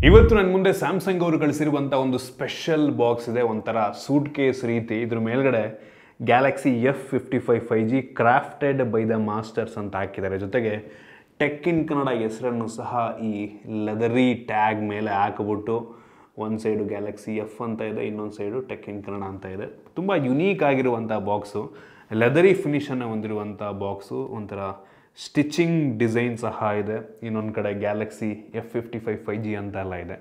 ಇವತ್ತು ನನ್ನ ಮುಂದೆ ಸ್ಯಾಮ್ಸಂಗ್ ಅವರು ಕಳಿಸಿರುವಂಥ ಒಂದು ಸ್ಪೆಷಲ್ ಬಾಕ್ಸ್ ಇದೆ, ಒಂಥರ ಸೂಟ್ ಕೇಸ್ ರೀತಿ. ಇದ್ರ ಮೇಲ್ಗಡೆ Galaxy F55 5G crafted by the masters ಅಂತ ಹಾಕಿದ್ದಾರೆ. ಜೊತೆಗೆ ಟೆಕ್ ಇನ್ ಕನ್ನಡ ಹೆಸರನ್ನು ಸಹ ಈ ಲೆದರಿ ಟ್ಯಾಗ್ ಮೇಲೆ ಹಾಕಿಬಿಟ್ಟು ಒಂದು ಸೈಡು ಗ್ಯಾಲಕ್ಸಿ ಎಫ್ ಅಂತ ಇದೆ, ಇನ್ನೊಂದು ಸೈಡು ಟೆಕ್ ಇನ್ ಕನ್ನಡ ಅಂತ ಇದೆ. ತುಂಬ ಯುನೀಕ್ ಆಗಿರುವಂಥ ಬಾಕ್ಸು, ಲೆದರಿ ಫಿನಿಷನ್ನು ಹೊಂದಿರುವಂಥ ಬಾಕ್ಸು, ಒಂಥರ ಸ್ಟಿಚಿಂಗ್ ಡಿಸೈನ್ ಸಹ ಇದೆ. ಇನ್ನೊಂದು ಕಡೆ ಗ್ಯಾಲಕ್ಸಿ F55 5G ಅಂತೆಲ್ಲ ಇದೆ.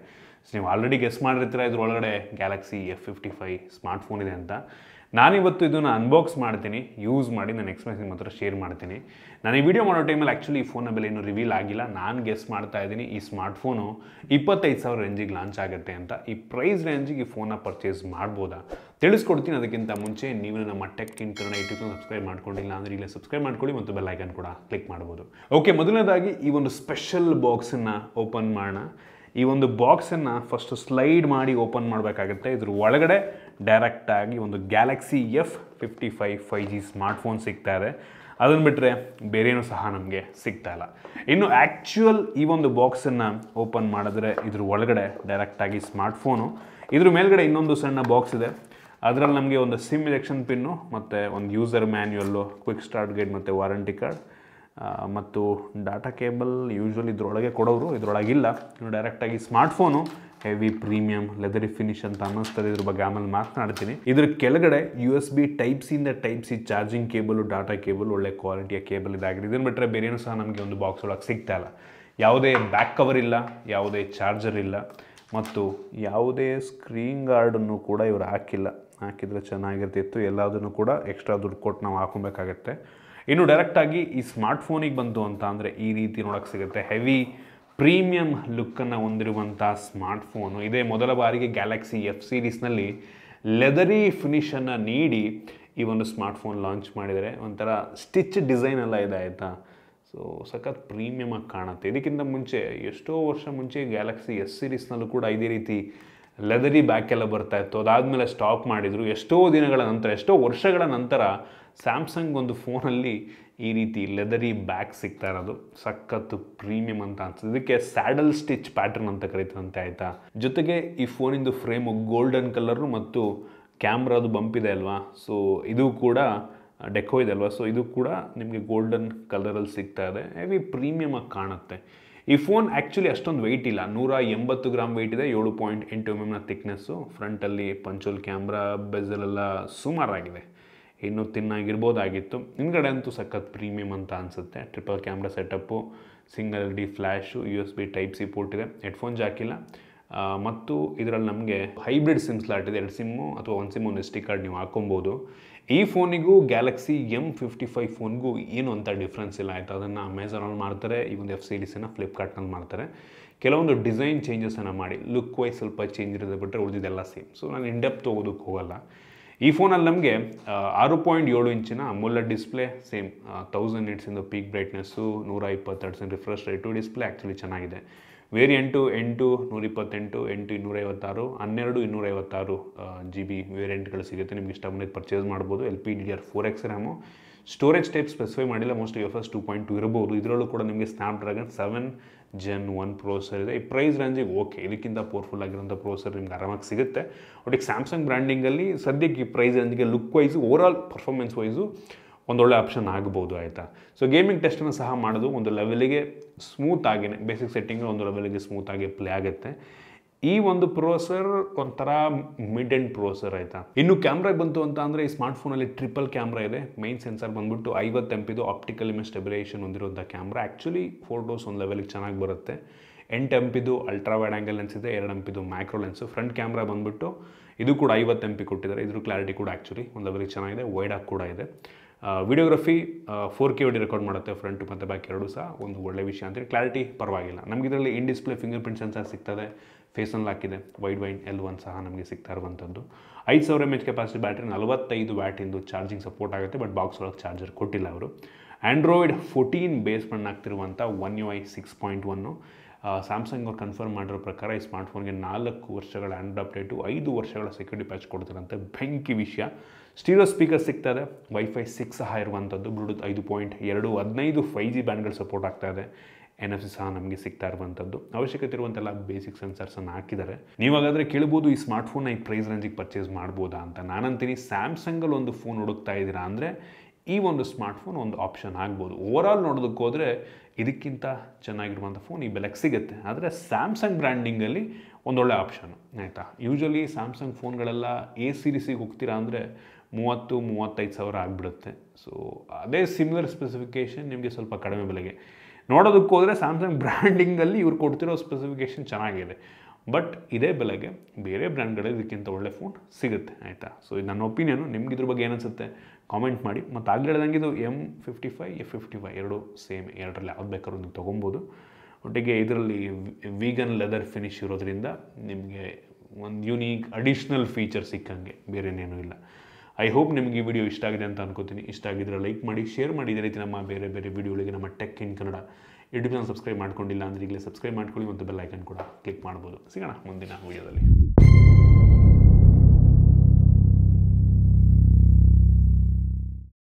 ಸೊ ನೀವು ಆಲ್ರೆಡಿ ಗೆಸ್ ಮಾಡಿರ್ತೀರ ಇದ್ರ ಒಳಗಡೆ ಗ್ಯಾಲಕ್ಸಿ F55 ಸ್ಮಾರ್ಟ್ಫೋನ್ ಇದೆ ಅಂತ. ನಾನಿವತ್ತು ಇದನ್ನು ಅನ್ಬಾಕ್ಸ್ ಮಾಡ್ತೀನಿ, ಯೂಸ್ ಮಾಡಿ ನಾನು ಎಕ್ಸ್ಪೀರಿಯನ್ಸ್ ನಿಮ್ಮ ಹತ್ರ ಶೇರ್ ಮಾಡ್ತೀನಿ. ನಾನು ಈ ವಿಡಿಯೋ ಮಾಡೋ ಟೈಮಲ್ಲಿ ಆ್ಯಕ್ಚುಲಿ ಈ ಫೋನ್ನ ಬೆಲೆ ಇನ್ನೂ ರಿವೀಲ್ ಆಗಿಲ್ಲ. ನಾನು ಗೆಸ್ ಮಾಡ್ತಾ ಇದ್ದೀನಿ ಈ ಸ್ಮಾರ್ಟ್ಫೋನು 25,000 ರೇಂಜಿಗೆ ಲಾಂಚ್ ಆಗುತ್ತೆ ಅಂತ. ಈ ಪ್ರೈಸ್ ರೇಂಜಿಗೆ ಈ ಫೋನ್ನ ಪರ್ಚೇಸ್ ಮಾಡ್ಬೋದಾ ತಿಳಿಸ್ಕೊಡ್ತೀನಿ. ಅದಕ್ಕಿಂತ ಮುಂಚೆ ನೀವು ನಮ್ಮ tech in Kannada YouTube subscribe ಮಾಡ್ಕೊಂಡಿಲ್ಲ ಅಂದರೆ ಇಲ್ಲೇ ಸಬ್ಸ್ಕ್ರೈಬ್ ಮಾಡ್ಕೊಳ್ಳಿ ಮತ್ತು ಬೆಲ್ ಐಕನ್ ಕೂಡ ಕ್ಲಿಕ್ ಮಾಡ್ಬೋದು. ಓಕೆ, ಮೊದಲನೇದಾಗಿ ಈ ಒಂದು ಸ್ಪೆಷಲ್ ಬಾಕ್ಸನ್ನು ಓಪನ್ ಮಾಡೋಣ. ಈ ಒಂದು ಬಾಕ್ಸನ್ನು ಫಸ್ಟು ಸ್ಲೈಡ್ ಮಾಡಿ ಓಪನ್ ಮಾಡಬೇಕಾಗುತ್ತೆ. ಇದ್ರ ಒಳಗಡೆ ಡೈರೆಕ್ಟಾಗಿ ಒಂದು ಗ್ಯಾಲಕ್ಸಿ F55 5G ಸ್ಮಾರ್ಟ್ಫೋನ್ ಸಿಗ್ತಾ ಇದೆ. ಅದನ್ನು ಬಿಟ್ಟರೆ ಬೇರೇನೂ ಸಹ ನಮಗೆ ಸಿಗ್ತಾ ಇಲ್ಲ. ಇನ್ನು ಆ್ಯಕ್ಚುಯಲ್ ಈ ಒಂದು ಬಾಕ್ಸನ್ನು ಓಪನ್ ಮಾಡಿದ್ರೆ ಇದ್ರ ಒಳಗಡೆ ಡೈರೆಕ್ಟಾಗಿ ಸ್ಮಾರ್ಟ್ಫೋನು, ಇದ್ರ ಮೇಲ್ಗಡೆ ಇನ್ನೊಂದು ಸಣ್ಣ ಬಾಕ್ಸ್ ಇದೆ. ಅದರಲ್ಲಿ ನಮಗೆ ಒಂದು ಸಿಮ್ ಇಂಜೆಕ್ಷನ್ ಪಿನ್ನು ಮತ್ತು ಒಂದು ಯೂಸರ್ ಮ್ಯಾನ್ಯುಯಲ್ಲು, ಕ್ವಿಕ್ ಸ್ಟಾರ್ಟ್ ಗೈಡ್ ಮತ್ತು ವಾರಂಟಿ ಕಾರ್ಡ್ ಮತ್ತು ಡಾಟಾ ಕೇಬಲ್ ಯೂಶ್ವಲಿ ಇದ್ರೊಳಗೆ ಕೊಡೋರು, ಇದ್ರೊಳಗಿಲ್ಲ. ಇನ್ನು ಡೈರೆಕ್ಟಾಗಿ ಸ್ಮಾರ್ಟ್ಫೋನು ಹೆವಿ ಪ್ರೀಮಿಯಂ ಲೆದರಿ ಫಿನಿಶ್ ಅಂತ ಅನ್ನಿಸ್ತದೆ. ಇದ್ರ ಬಗ್ಗೆ ಆಮೇಲೆ ಮಾತನಾಡ್ತೀನಿ. ಇದ್ರ ಕೆಳಗಡೆ USB Type-C ಇಂದ Type-C charging cable, data cable, ಒಳ್ಳೆ ಕ್ವಾಲಿಟಿಯ ಕೇಬಲ್ ಇದಾಗಿದೆ. ಇದನ್ನು ಬಿಟ್ಟರೆ ಬೇರೇನೂ ಸಹ ನಮಗೆ ಒಂದು ಬಾಕ್ಸ್ ಒಳಗೆ ಸಿಗ್ತಾ ಇಲ್ಲ. ಯಾವುದೇ ಬ್ಯಾಕ್ ಕವರ್ ಇಲ್ಲ, ಯಾವುದೇ ಚಾರ್ಜರ್ ಇಲ್ಲ ಮತ್ತು ಯಾವುದೇ ಸ್ಕ್ರೀನ್ ಗಾರ್ಡನ್ನು ಕೂಡ ಇವರು ಹಾಕಿಲ್ಲ. ಹಾಕಿದರೆ ಚೆನ್ನಾಗಿರ್ತಿತ್ತು. ಎಲ್ಲದನ್ನು ಕೂಡ ಎಕ್ಸ್ಟ್ರಾ ದುಡ್ಡು ಕೊಟ್ಟು ನಾವು ಹಾಕೊಬೇಕಾಗತ್ತೆ. ಇನ್ನು ಡೈರೆಕ್ಟಾಗಿ ಈ ಸ್ಮಾರ್ಟ್ಫೋನಿಗೆ ಬಂತು ಅಂತ ಅಂದರೆ ಈ ರೀತಿ ನೋಡೋಕ್ಕೆ ಸಿಗುತ್ತೆ. ಹೆವಿ ಪ್ರೀಮಿಯಂ ಲುಕ್ಕನ್ನು ಹೊಂದಿರುವಂಥ ಸ್ಮಾರ್ಟ್ಫೋನು. ಇದೇ ಮೊದಲ ಬಾರಿಗೆ ಗ್ಯಾಲಕ್ಸಿ F ಸೀರೀಸ್ನಲ್ಲಿ ಲೆದರಿ ಫಿನಿಷನ್ನು ನೀಡಿ ಈ ಒಂದು ಸ್ಮಾರ್ಟ್ಫೋನ್ ಲಾಂಚ್ ಮಾಡಿದರೆ. ಒಂಥರ ಸ್ಟಿಚ್ ಡಿಸೈನ್ ಎಲ್ಲ ಇದೆ ಆಯಿತಾ. ಸೊ ಸಖತ್ ಪ್ರೀಮಿಯಮಾಗಿ ಕಾಣುತ್ತೆ. ಇದಕ್ಕಿಂತ ಮುಂಚೆ ಎಷ್ಟೋ ವರ್ಷ ಮುಂಚೆ ಗ್ಯಾಲಕ್ಸಿ S ಸೀರೀಸ್ನಲ್ಲೂ ಕೂಡ ಇದೇ ರೀತಿ ಲೆದರಿ ಬ್ಯಾಕೆಲ್ಲ ಬರ್ತಾ ಇತ್ತು. ಅದಾದಮೇಲೆ ಸ್ಟಾಪ್ ಮಾಡಿದರು. ಎಷ್ಟೋ ದಿನಗಳ ನಂತರ, ಎಷ್ಟೋ ವರ್ಷಗಳ ನಂತರ ಸ್ಯಾಮ್ಸಂಗ್ ಒಂದು ಫೋನಲ್ಲಿ ಈ ರೀತಿ ಲೆದರಿ ಬ್ಯಾಕ್ ಸಿಗ್ತಾ ಇರೋದು ಸಖತ್ತು ಪ್ರೀಮಿಯಂ ಅಂತ ಅನ್ಸುತ್ತೆ. ಇದಕ್ಕೆ ಸ್ಯಾಡಲ್ ಸ್ಟಿಚ್ ಪ್ಯಾಟರ್ನ್ ಅಂತ ಕರೀತಾರಂತೆ ಆಯಿತಾ. ಜೊತೆಗೆ ಈ ಫೋನಿಂದು ಫ್ರೇಮು ಗೋಲ್ಡನ್ ಕಲರು ಮತ್ತು ಕ್ಯಾಮ್ರಾದು ಬಂಪ್ ಇದೆ ಅಲ್ವಾ, ಸೊ ಇದು ಕೂಡ ಡೆಕೋ ಇದೆ ಅಲ್ವಾ, ಸೊ ಇದು ಕೂಡ ನಿಮಗೆ ಗೋಲ್ಡನ್ ಕಲರಲ್ಲಿ ಸಿಗ್ತಾ ಇದೆ. ಹೆವಿ ಪ್ರೀಮಿಯಮಾಗಿ ಕಾಣುತ್ತೆ. ಈ ಫೋನ್ ಆ್ಯಕ್ಚುಲಿ ಅಷ್ಟೊಂದು ವೆಯ್ಟ್ ಇಲ್ಲ, 180 ಗ್ರಾಮ್ ವೆಯ್ಟ್ ಇದೆ, 7.8 mm ಥಿಕ್ನೆಸ್ಸು. ಫ್ರಂಟಲ್ಲಿ ಪಂಚೋಲ್ ಕ್ಯಾಮ್ರಾ, ಬೆಜಲೆಲ್ಲ ಸುಮಾರಾಗಿದೆ, ಇನ್ನೂ ತಿನ್ನಾಗಿರ್ಬೋದಾಗಿತ್ತು. ಹಿಂದ್ಗಡೆ ಅಂತೂ ಸಖತ್ ಪ್ರೀಮಿಯಂ ಅಂತ ಅನಿಸುತ್ತೆ. Triple camera setup, single LED flash, USB Type-C port ಇದೆ, ಹೆಡ್ಫೋನ್ ಜಾಕ್ ಇಲ್ಲ ಮತ್ತು ಇದರಲ್ಲಿ ನಮಗೆ ಹೈಬ್ರಿಡ್ ಸಿಮ್ ಸ್ಲಾಟ್ ಇದೆ. 2 ಸಿಮ್ಮು ಅಥವಾ 1 ಸಿಮ್ ಒಂದು SD ಕಾರ್ಡ್ ನೀವು ಹಾಕೊಬೋದು. ಈ ಫೋನಿಗೂ ಗ್ಯಾಲಕ್ಸಿ M55 ಫೋನ್ಗೂ ಏನು ಅಂತ ಡಿಫ್ರೆನ್ಸ್ ಇಲ್ಲ ಆಯಿತು. ಅದನ್ನು ಅಮೆಝಾನಲ್ಲಿ ಮಾಡ್ತಾರೆ, ಈ ಒಂದು F ಸೀರೀಸನ್ನು ಫ್ಲಿಪ್ಕಾರ್ಟ್ನಲ್ಲಿ ಮಾಡ್ತಾರೆ. ಕೆಲವೊಂದು ಡಿಸೈನ್ ಚೇಂಜಸನ್ನು ಮಾಡಿ ಲುಕ್ ವೈಸ್ ಸ್ವಲ್ಪ ಚೇಂಜ್ ಇರೋದು ಬಿಟ್ಟರೆ ಉಳಿದಿದ್ದೆಲ್ಲ ಸೇಮ್. ಸೊ ನಾನು ಇನ್ಡೆಪ್ತ್ ಹೋಗೋದಕ್ಕೆ ಹೋಗಲ್ಲ. ಈ ಫೋನಲ್ಲಿ ನಮಗೆ 6.7 ಇಂಚಿನ AMOLED ಡಿಸ್ಪ್ಲೇ, ಸೇಮ್ 1000 ನಿಟ್ಸಿಂದು peak brightness, 120 Hz refresh rate. Display actually ಚೆನ್ನಾಗಿದೆ. ವೇರಿಯಂಟು 8 128, 8 256, 12 256 GB ವೇರಿಯಂಟ್ಗಳು ಸಿಗುತ್ತೆ. ನಿಮ್ಗೆ ಇಷ್ಟ ಬಂದಿದ್ದು ಪರ್ಚೇಸ್ ಮಾಡ್ಬೋದು. LPDDR4X RAM. Storage type specify ಮಾಡಿಲ್ಲ, ಮೋಸ್ಟ್ಲಿ UFS 2.2 ಇರ್ಬೋದು. ಇದರಲ್ಲೂ ಕೂಡ ನಿಮಗೆ ಸ್ನ್ಯಾಪ್ಡ್ರ್ಯಾಗನ್ 7 Gen 1 ಪ್ರೋಸರ್ ಇದೆ. ಈ ಪ್ರೈಸ್ ರೇಂಜಿಗೆ ಓಕೆ, ಇದಕ್ಕಿಂತ ಪವರ್ಫುಲ್ ಆಗಿರೋಂಥ ಪ್ರೋಸರ್ ನಿಮ್ಗೆ ಆರಾಮಾಗಿ ಸಿಗುತ್ತೆ. ಒಟ್ಟಿಗೆ ಸ್ಯಾಮ್ಸಂಗ್ ಬ್ರ್ಯಾಂಡಿಂಗಲ್ಲಿ ಸದ್ಯಕ್ಕೆ ಈ ಪ್ರೈಸ್ ರೇಂಜಿಗೆ look wise, overall performance wise ಒಂದೊಳ್ಳೆ ಆಪ್ಷನ್ ಆಗ್ಬೋದು ಆಯಿತಾ. ಸೊ ಗೇಮಿಂಗ್ ಟೆಸ್ಟನ್ನು ಸಹ ಮಾಡೋದು ಒಂದು ಲೆವೆಲಿಗೆ ಸ್ಮೂತಾಗಿ, ಬೇಸಿಕ್ ಸೆಟ್ಟಿಂಗಲ್ಲಿ ಒಂದು ಲೆವೆಲಿಗೆ ಸ್ಮೂತಾಗಿ ಪ್ಲೇ ಆಗುತ್ತೆ. ಈ ಒಂದು ಪ್ರೋಸರ್ ಒಂಥರ ಮಿಡ್ ಎಂಡ್ ಪ್ರೋಸರ್ ಆಯಿತಾ. ಇನ್ನು ಕ್ಯಾಮ್ರಾಗೆ ಬಂತು ಅಂತ ಅಂದರೆ ಈ ಸ್ಮಾರ್ಟ್ಫೋನಲ್ಲಿ ಟ್ರಿಪಲ್ ಕ್ಯಾಮ್ರಾ ಇದೆ. ಮೈನ್ ಸೆನ್ಸರ್ ಬಂದುಬಿಟ್ಟು 50 MP ಆಪ್ಟಿಕಲ್ ಇಮೇಜ್ ಸ್ಟೆಬಿಲೈಸೇಷನ್ ಹೊಂದಿರುವಂಥ ಕ್ಯಾಮ್ರಾ. ಆ್ಯಕ್ಚುಲಿ ಫೋಟೋಸ್ ಒಂದು ಲೆವೆಲಿಗೆ ಚೆನ್ನಾಗಿ ಬರುತ್ತೆ. 8 MP ultra wide angle lens ಇದೆ, 2 MP macro lens. Front camera ಬಂದುಬಿಟ್ಟು ಇದು ಕೂಡ 50 MP ಕೊಟ್ಟಿದ್ದಾರೆ. ಇದ್ರ ಕ್ಲಾರಿಟಿ ಕೂಡ ಆ್ಯಕ್ಚುಲಿ ಒಂದು ಲೆವೆಲಿಗೆ ಚೆನ್ನಾಗಿದೆ, ವೈಡ್ ಆಗಿ ಕೂಡ ಇದೆ. ವಿಡಿಯೋಗ್ರಫಿ 4K ವಿಡಿಯೋ ರೆಕಾರ್ಡ್ ಮಾಡುತ್ತೆ, ಫ್ರಂಟ್ ಮತ್ತು ಬ್ಯಾಕ್ ಎರಡೂ ಸಹ ಒಂದು ಒಳ್ಳೆ ವಿಷಯ ಅಂತೇಳಿ. ಕ್ಲಾರಿಟಿ ಪರವಾಗಿಲ್ಲ. ನಮಗೆ ಇದರಲ್ಲಿ in display fingerprint sensor ಸಿಗ್ತದೆ, ಫೇಸ್ ಅನ್ಲಾಕ್ ಇದೆ, ವೈಡ್ L1 ಸಹ ನಮಗೆ ಸಿಗ್ತಾ ಇರುವಂಥದ್ದು. 5000 mAh ಕೆಪಾಸಿಟಿ ಬ್ಯಾಟ್ರಿ, 45 ವ್ಯಾಟಿಂದು ಚಾರ್ಜಿಂಗ್ ಸಪೋರ್ಟ್ ಆಗುತ್ತೆ. ಬಟ್ ಬಾಕ್ಸ್ ಒಳಗೆ ಚಾರ್ಜರ್ ಕೊಟ್ಟಿಲ್ಲ ಅವರು. ಆ್ಯಂಡ್ರಾಯ್ಡ್ 14 ಬೇಸ್ ಬಣ್ಣ ಆಗ್ತಿರುವಂಥ One UI 6.1. ಸ್ಯಾಮ್ಸಂಗ್ ಅವ್ರು ಕನ್ಫರ್ಮ್ ಮಾಡಿರೋ ಪ್ರಕಾರ ಈ ಸ್ಮಾರ್ಟ್ಫೋನ್ಗೆ 4 ವರ್ಷಗಳ ಆ್ಯಂಡ್ರಾಯ್ಡ್ ಅಪ್ಡೇಟು, 5 ವರ್ಷಗಳ ಸೆಕ್ಯೂರಿಟಿ ಪ್ಯಾಚ್ ಕೊಡ್ತಾರಂತೆ. ಬೆಂಕಿ ವಿಷಯ. ಸ್ಟೀರಿಯೋ ಸ್ಪೀಕರ್ ಸಿಗ್ತದೆ, Wi-Fi 6 ಸಹ ಇರುವಂಥದ್ದು, ಬ್ಲೂಟೂತ್ 5.2, 15 5G ಬ್ಯಾಂಡ್ಗಳು ಸಪೋರ್ಟ್ ಆಗ್ತಾ ಇದೆ. NFC ಸಹ ನಮಗೆ ಸಿಗ್ತಾ ಇರುವಂಥದ್ದು. ಅವಶ್ಯಕತೆ ಇರುವಂತೆಲ್ಲ ಬೇಸಿಕ್ ಸೆನ್ಸರ್ಸನ್ನು ಹಾಕಿದ್ದಾರೆ. ನೀವಾಗಾದರೆ ಕೇಳ್ಬೋದು ಈ ಸ್ಮಾರ್ಟ್ಫೋನ್ನ ಈ ಪ್ರೈಸ್ ರೇಂಜಿಗೆ ಪರ್ಚೇಸ್ ಮಾಡ್ಬೋದಾ ಅಂತ. ನಾನಂತೀನಿ ಸ್ಯಾಮ್ಸಂಗಲ್ಲಿ ಒಂದು ಫೋನ್ ಹುಡುಕ್ತಾ ಇದ್ದೀರಾ ಅಂದರೆ ಈ ಒಂದು ಸ್ಮಾರ್ಟ್ಫೋನ್ ಒಂದು ಆಪ್ಷನ್ ಆಗ್ಬೋದು. ಓವರಾಲ್ ನೋಡೋದಕ್ಕೆ ಹೋದರೆ ಇದಕ್ಕಿಂತ ಚೆನ್ನಾಗಿರುವಂಥ ಫೋನ್ ಈ ಬೆಲೆಗೆ ಸಿಗುತ್ತೆ. ಆದರೆ ಸ್ಯಾಮ್ಸಂಗ್ ಬ್ರ್ಯಾಂಡಿಂಗಲ್ಲಿ ಒಂದೊಳ್ಳೆ ಆಪ್ಷನು ಆಯಿತಾ. ಯೂಶ್ವಲಿ ಸ್ಯಾಮ್ಸಂಗ್ ಫೋನ್ಗಳೆಲ್ಲ ಎ ಸೀರೀಸಿಗೆ ಹೋಗ್ತೀರಾ ಅಂದರೆ 30-35 ಸಾವಿರ ಆಗಿಬಿಡುತ್ತೆ. ಸೊ ಅದೇ ಸಿಮಿಲರ್ ಸ್ಪೆಸಿಫಿಕೇಷನ್ ನಿಮಗೆ ಸ್ವಲ್ಪ ಕಡಿಮೆ ಬೆಲೆಗೆ ನೋಡೋದಕ್ಕೆ ಹೋದರೆ ಸ್ಯಾಮ್ಸಂಗ್ ಬ್ರ್ಯಾಂಡಿಂಗಲ್ಲಿ ಇವ್ರು ಕೊಡ್ತಿರೋ ಸ್ಪೆಸಿಫಿಕೇಷನ್ ಚೆನ್ನಾಗಿದೆ. ಬಟ್ ಇದೇ ಬೆಲೆಗೆ ಬೇರೆ ಬ್ರ್ಯಾಂಡ್ಗಳಲ್ಲಿ ಇದಕ್ಕಿಂತ ಒಳ್ಳೆ ಫೋನ್ ಸಿಗುತ್ತೆ ಆಯಿತಾ. ಸೊ ಇದು ನನ್ನ ಒಪಿನಿಯನು. ನಿಮ್ಗೆ ಇದ್ರ ಬಗ್ಗೆ ಏನನ್ಸುತ್ತೆ ಕಾಮೆಂಟ್ ಮಾಡಿ. ಮತ್ತು ಆಗಲೇ ಹೇಳ್ದಂಗೆ ಇದು M55 F55 ಎರಡು ಸೇಮ್, ಎರಡರಲ್ಲಿ ಯಾವ್ದು ಬೇಕಾದ್ರೂ ನೀವು ತೊಗೊಬೋದು. ಒಟ್ಟಿಗೆ ಇದರಲ್ಲಿ ವೀಗನ್ ಲೆದರ್ ಫಿನಿಶ್ ಇರೋದ್ರಿಂದ ನಿಮಗೆ ಒಂದು ಯೂನೀಕ್ ಅಡಿಷ್ನಲ್ ಫೀಚರ್ ಸಿಕ್ಕಂಗೆ, ಬೇರೆನೇನೂ ಇಲ್ಲ. ಐ ಹೋಪ್ ನಿಮಗೆ ಈ ವಿಡಿಯೋ ಇಷ್ಟ ಆಗಿದೆ ಅಂತ ಅನ್ಕೋತೀನಿ. ಇಷ್ಟ ಆಗಿದ್ರೆ ಲೈಕ್ ಮಾಡಿ, ಶೇರ್ ಮಾಡಿ. ಇದೇ ರೀತಿ ನಮ್ಮ ಬೇರೆ ಬೇರೆ ವಿಡಿಯೋಗಳಿಗೆ ನಮ್ಮ tech in Kannada YouTube channel subscribe ಮಾಡ್ಕೊಂಡಿಲ್ಲ ಅಂದರೆ ಈಗಲೇ ಸಬ್ಸ್ಕ್ರೈಬ್ ಮಾಡ್ಕೊಳ್ಳಿ ಮತ್ತು ಬೆಲ್ ಐಕನ್ ಕೂಡ ಕ್ಲಿಕ್ ಮಾಡ್ಬೋದು. ಸಿಗೋಣ ಮುಂದಿನ ವಿಡಿಯೋದಲ್ಲಿ.